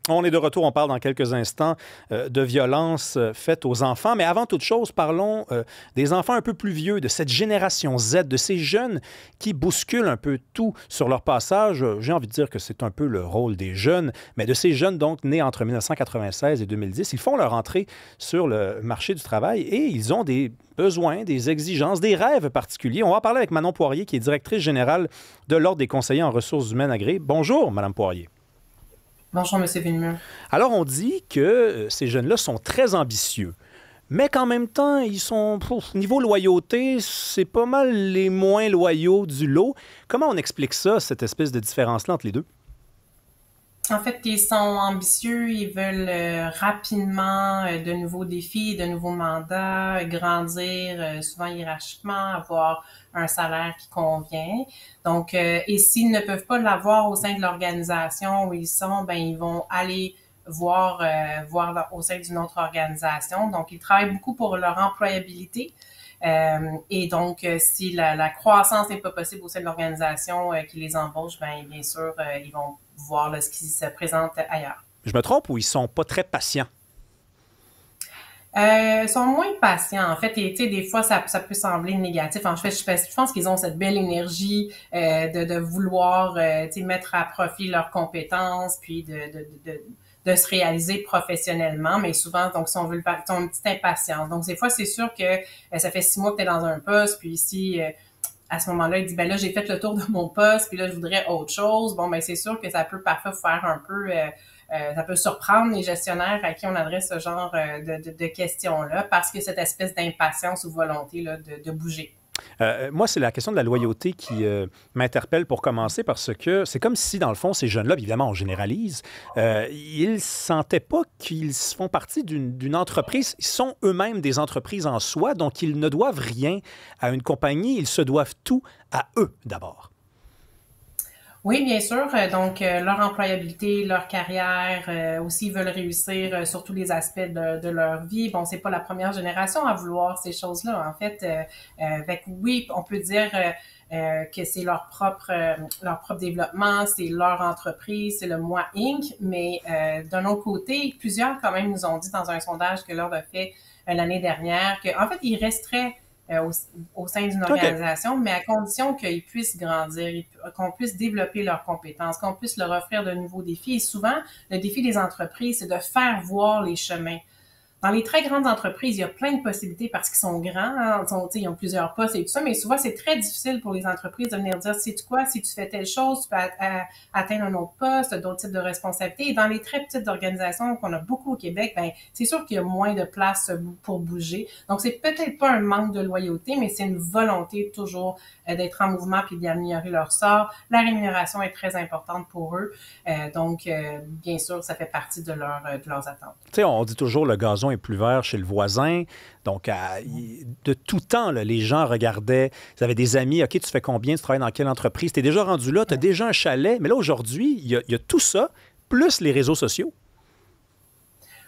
On est de retour, on parle dans quelques instants de violences faites aux enfants. Mais avant toute chose, parlons des enfants un peu plus vieux, de cette génération Z, de ces jeunes qui bousculent un peu tout sur leur passage. J'ai envie de dire que c'est un peu le rôle des jeunes, mais de ces jeunes donc nés entre 1996 et 2010. Ils font leur entrée sur le marché du travail et ils ont des besoins, des exigences, des rêves particuliers. On va en parler avec Manon Poirier, qui est directrice générale de l'Ordre des conseillers en ressources humaines agréées. Bonjour, Madame Poirier. Bonjour, M. Villemur. Alors, on dit que ces jeunes-là sont très ambitieux, mais qu'en même temps, ils sont, niveau loyauté, c'est pas mal les moins loyaux du lot. Comment on explique ça, cette espèce de différence-là entre les deux? En fait, ils sont ambitieux, ils veulent rapidement de nouveaux défis, de nouveaux mandats, grandir souvent hiérarchiquement, avoir un salaire qui convient. Donc, et s'ils ne peuvent pas l'avoir au sein de l'organisation où ils sont, ben ils vont aller voir au sein d'une autre organisation. Donc, ils travaillent beaucoup pour leur employabilité. Et donc, si la croissance n'est pas possible au sein de l'organisation qui les embauche, ben bien sûr, ils vont voir là, ce qui se présente ailleurs. Je me trompe ou ils sont pas très patients? Ils sont moins patients, en fait, et tu sais, des fois, ça peut sembler négatif. En fait, je pense qu'ils ont cette belle énergie de vouloir mettre à profit leurs compétences, puis de se réaliser professionnellement, mais souvent, donc, si on veut ils ont une petite impatience. Donc, des fois, c'est sûr que ça fait 6 mois que tu es dans un poste, puis ici, à ce moment-là, il dit, ben là, j'ai fait le tour de mon poste, puis là, je voudrais autre chose. Bon, ben c'est sûr que ça peut parfois faire un peu, ça peut surprendre les gestionnaires à qui on adresse ce genre de questions-là, parce que cette espèce d'impatience ou volonté là, de bouger. Moi, c'est la question de la loyauté qui m'interpelle pour commencer parce que c'est comme si, dans le fond, ces jeunes-là, évidemment, on généralise, ils ne sentaient pas qu'ils font partie d'une entreprise. Ils sont eux-mêmes des entreprises en soi, donc ils ne doivent rien à une compagnie. Ils se doivent tout à eux d'abord. Oui, bien sûr. Donc, leur employabilité, leur carrière, aussi, ils veulent réussir sur tous les aspects de leur vie. Bon, c'est pas la première génération à vouloir ces choses-là. En fait, oui, on peut dire que c'est leur propre développement, c'est leur entreprise, c'est le moi Inc. Mais d'un autre côté, plusieurs quand même nous ont dit dans un sondage que l'Ordre a fait l'année dernière qu'en fait, ils resteraient au sein d'une OK. organisation, mais à condition qu'ils puissent grandir, qu'on puisse développer leurs compétences, qu'on puisse leur offrir de nouveaux défis. Et souvent, le défi des entreprises, c'est de faire voir les chemins. Dans les très grandes entreprises, il y a plein de possibilités parce qu'ils sont grands, hein, ils ont plusieurs postes et tout ça, mais souvent, c'est très difficile pour les entreprises de venir dire, sais-tu quoi, si tu fais telle chose, tu peux atteindre un autre poste, d'autres types de responsabilités. Et dans les très petites organisations qu'on a beaucoup au Québec, ben, c'est sûr qu'il y a moins de place pour bouger. Donc, c'est peut-être pas un manque de loyauté, mais c'est une volonté toujours d'être en mouvement puis d'améliorer leur sort. La rémunération est très importante pour eux. Bien sûr, ça fait partie de leurs attentes. Tu sais, on dit toujours le gazon est plus vert chez le voisin. Donc, de tout temps, là, les gens regardaient, ils avaient des amis, OK, tu fais combien, tu travailles dans quelle entreprise, tu es déjà rendu là, tu as déjà un chalet. Mais là, aujourd'hui, il y a tout ça, plus les réseaux sociaux.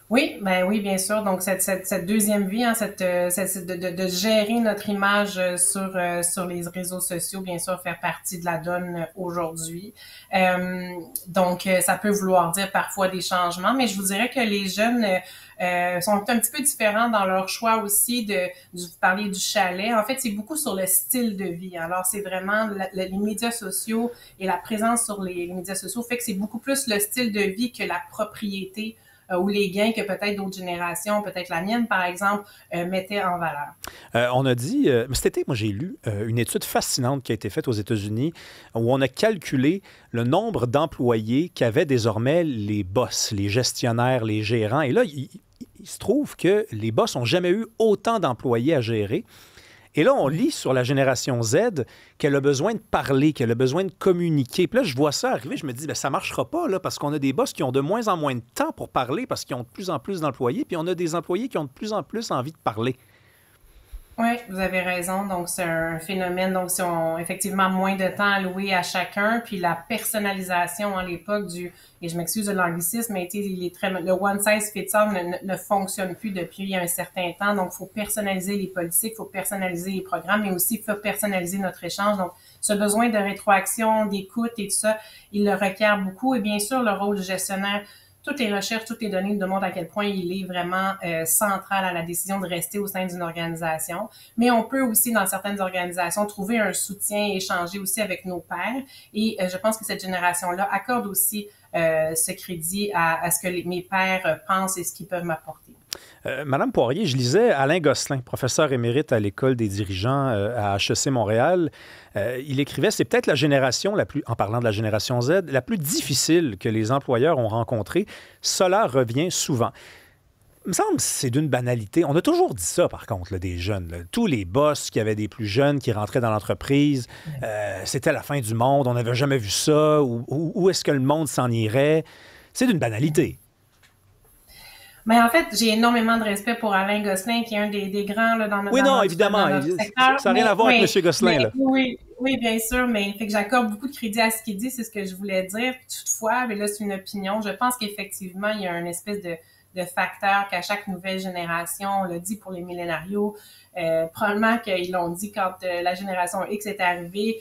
Oui, ben oui, bien sûr. Donc cette deuxième vie, hein, de gérer notre image sur les réseaux sociaux, bien sûr, faire partie de la donne aujourd'hui. Ça peut vouloir dire parfois des changements, mais je vous dirais que les jeunes sont un petit peu différents dans leur choix aussi vous parliez du chalet. En fait, c'est beaucoup sur le style de vie. Alors, c'est vraiment les médias sociaux et la présence sur les médias sociaux fait que c'est beaucoup plus le style de vie que la propriété ou les gains que peut-être d'autres générations, peut-être la mienne par exemple, mettaient en valeur. On a dit, cet été, moi j'ai lu une étude fascinante qui a été faite aux États-Unis où on a calculé le nombre d'employés qu'avaient désormais les boss, les gestionnaires, les gérants. Et là, il se trouve que les boss n'ont jamais eu autant d'employés à gérer. Et là, on lit sur la génération Z qu'elle a besoin de parler, qu'elle a besoin de communiquer. Puis là, je vois ça arriver, je me dis, bien, ça ne marchera pas, là, parce qu'on a des boss qui ont de moins en moins de temps pour parler parce qu'ils ont de plus en plus d'employés, puis on a des employés qui ont de plus en plus envie de parler. Oui, vous avez raison. Donc, c'est un phénomène. Donc, si on effectivement moins de temps alloué à chacun, puis la personnalisation à l'époque et je m'excuse de l'anglicisme, mais il est le one size fits all ne fonctionne plus depuis un certain temps. Donc, il faut personnaliser les politiques, il faut personnaliser les programmes, mais aussi il faut personnaliser notre échange. Donc, ce besoin de rétroaction, d'écoute et tout ça, il le requiert beaucoup. Et bien sûr, le rôle du gestionnaire toutes les recherches, toutes les données nous démontrent à quel point il est vraiment central à la décision de rester au sein d'une organisation. Mais on peut aussi, dans certaines organisations, trouver un soutien et échanger aussi avec nos pairs. Et je pense que cette génération-là accorde aussi ce crédit à ce que mes pairs pensent et ce qu'ils peuvent m'apporter. Madame Poirier, je lisais Alain Gosselin, professeur émérite à l'École des dirigeants à HEC Montréal. Il écrivait, c'est peut-être la génération en parlant de la génération Z, la plus difficile que les employeurs ont rencontrée. Cela revient souvent. Il me semble que c'est d'une banalité. On a toujours dit ça, par contre, là, des jeunes. Là. Tous les boss qui avaient des plus jeunes qui rentraient dans l'entreprise, c'était la fin du monde, on n'avait jamais vu ça, où est-ce que le monde s'en irait? C'est d'une banalité. Mais en fait, j'ai énormément de respect pour Alain Gosselin, qui est un des grands là, dans notre Oui, non, évidemment. Secteur. Ça n'a rien à voir avec M. Gosselin. Là. Oui, bien sûr, mais fait que j'accorde beaucoup de crédit à ce qu'il dit, c'est ce que je voulais dire. Toutefois, mais là, c'est une opinion. Je pense qu'effectivement, il y a une espèce de facteur qu'à chaque nouvelle génération, on l'a dit pour les millénarios, probablement qu'ils l'ont dit quand la génération X est arrivée.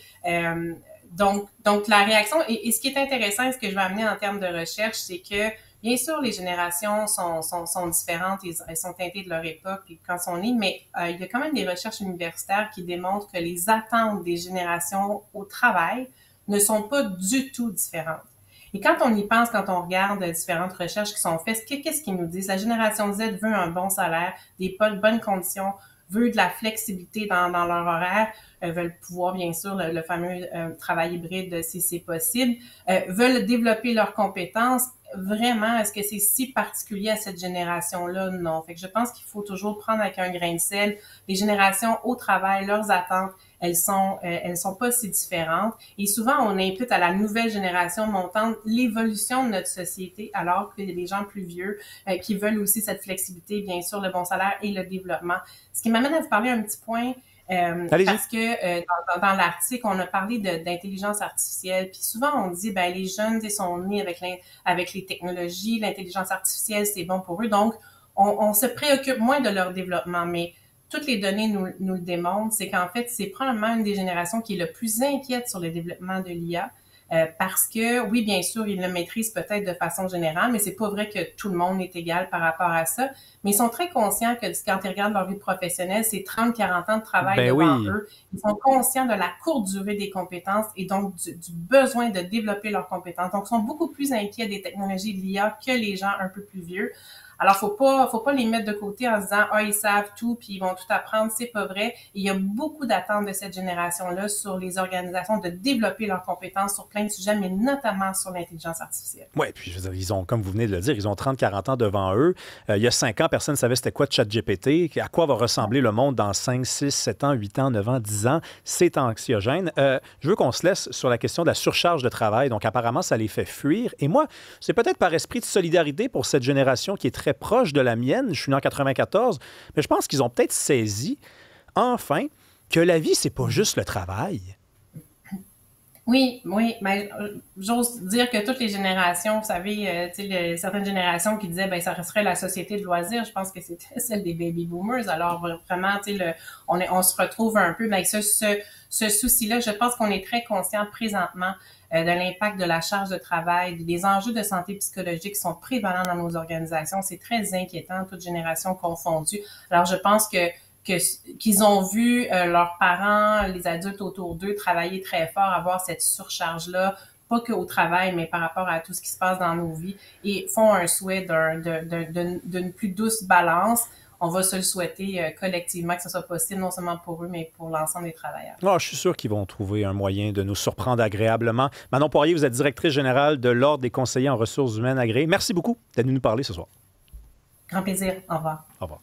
Donc, la réaction, et ce qui est intéressant, et ce que je vais amener en termes de recherche, c'est que bien sûr, les générations sont différentes, elles sont teintées de leur époque et quand on est, mais il y a quand même des recherches universitaires qui démontrent que les attentes des générations au travail ne sont pas du tout différentes. Et quand on y pense, quand on regarde différentes recherches qui sont faites, qu'est-ce qu'ils nous disent? La génération Z veut un bon salaire, des bonnes conditions, veut de la flexibilité dans leur horaire, veulent pouvoir, bien sûr, le fameux travail hybride si c'est possible, veulent développer leurs compétences. Vraiment, est-ce que c'est si particulier à cette génération-là? Non. Fait que je pense qu'il faut toujours prendre avec un grain de sel. Les générations au travail, leurs attentes, elles sont pas si différentes. Et souvent, on impute à la nouvelle génération montante l'évolution de notre société, alors qu'il y a des gens plus vieux qui veulent aussi cette flexibilité, bien sûr, le bon salaire et le développement. Ce qui m'amène à vous parler un petit point. Parce que dans l'article, on a parlé d'intelligence artificielle, puis souvent on dit ben les jeunes ils sont nés avec les technologies, l'intelligence artificielle c'est bon pour eux, donc on se préoccupe moins de leur développement, mais toutes les données nous le démontrent, c'est qu'en fait c'est probablement une des générations qui est le plus inquiète sur le développement de l'IA. Parce que, oui, bien sûr, ils le maîtrisent peut-être de façon générale, mais c'est pas vrai que tout le monde est égal par rapport à ça. Mais ils sont très conscients que quand ils regardent leur vie professionnelle, c'est 30-40 ans de travail devant eux. Ils sont conscients de la courte durée des compétences et donc du besoin de développer leurs compétences. Donc, ils sont beaucoup plus inquiets des technologies de l'IA que les gens un peu plus vieux. Alors, faut pas les mettre de côté en se disant, ils savent tout puis ils vont tout apprendre. C'est pas vrai. Et il y a beaucoup d'attentes de cette génération-là sur les organisations de développer leurs compétences sur plein de sujets, mais notamment sur l'intelligence artificielle. Oui, puis je veux dire, ils ont, comme vous venez de le dire, ils ont 30-40 ans devant eux. Il y a 5 ans, personne ne savait c'était quoi ChatGPT, à quoi va ressembler le monde dans 5, 6, 7 ans, 8 ans, 9 ans, 10 ans. C'est anxiogène. Je veux qu'on se laisse sur la question de la surcharge de travail. Donc, apparemment, ça les fait fuir. Et moi, c'est peut-être par esprit de solidarité pour cette génération qui est très proche de la mienne. Je suis né en 94, mais je pense qu'ils ont peut-être saisi, enfin, que la vie, c'est pas juste le travail. Oui, mais j'ose dire que toutes les générations, vous savez, certaines générations qui disaient, ça serait la société de loisirs, je pense que c'était celle des baby boomers. Alors vraiment, on se retrouve un peu, mais ce souci-là, je pense qu'on est très conscient présentement de l'impact de la charge de travail, des enjeux de santé psychologique qui sont prévalents dans nos organisations. C'est très inquiétant, toutes générations confondues. Alors, je pense qu'ils ont vu leurs parents, les adultes autour d'eux travailler très fort, avoir cette surcharge-là, pas qu'au travail, mais par rapport à tout ce qui se passe dans nos vies, et font un souhait d'une plus douce balance. On va se le souhaiter collectivement, que ce soit possible, non seulement pour eux, mais pour l'ensemble des travailleurs. Oh, je suis sûr qu'ils vont trouver un moyen de nous surprendre agréablement. Manon Poirier, vous êtes directrice générale de l'Ordre des conseillers en ressources humaines agréées. Merci beaucoup d'être venue nous parler ce soir. Grand plaisir. Au revoir. Au revoir.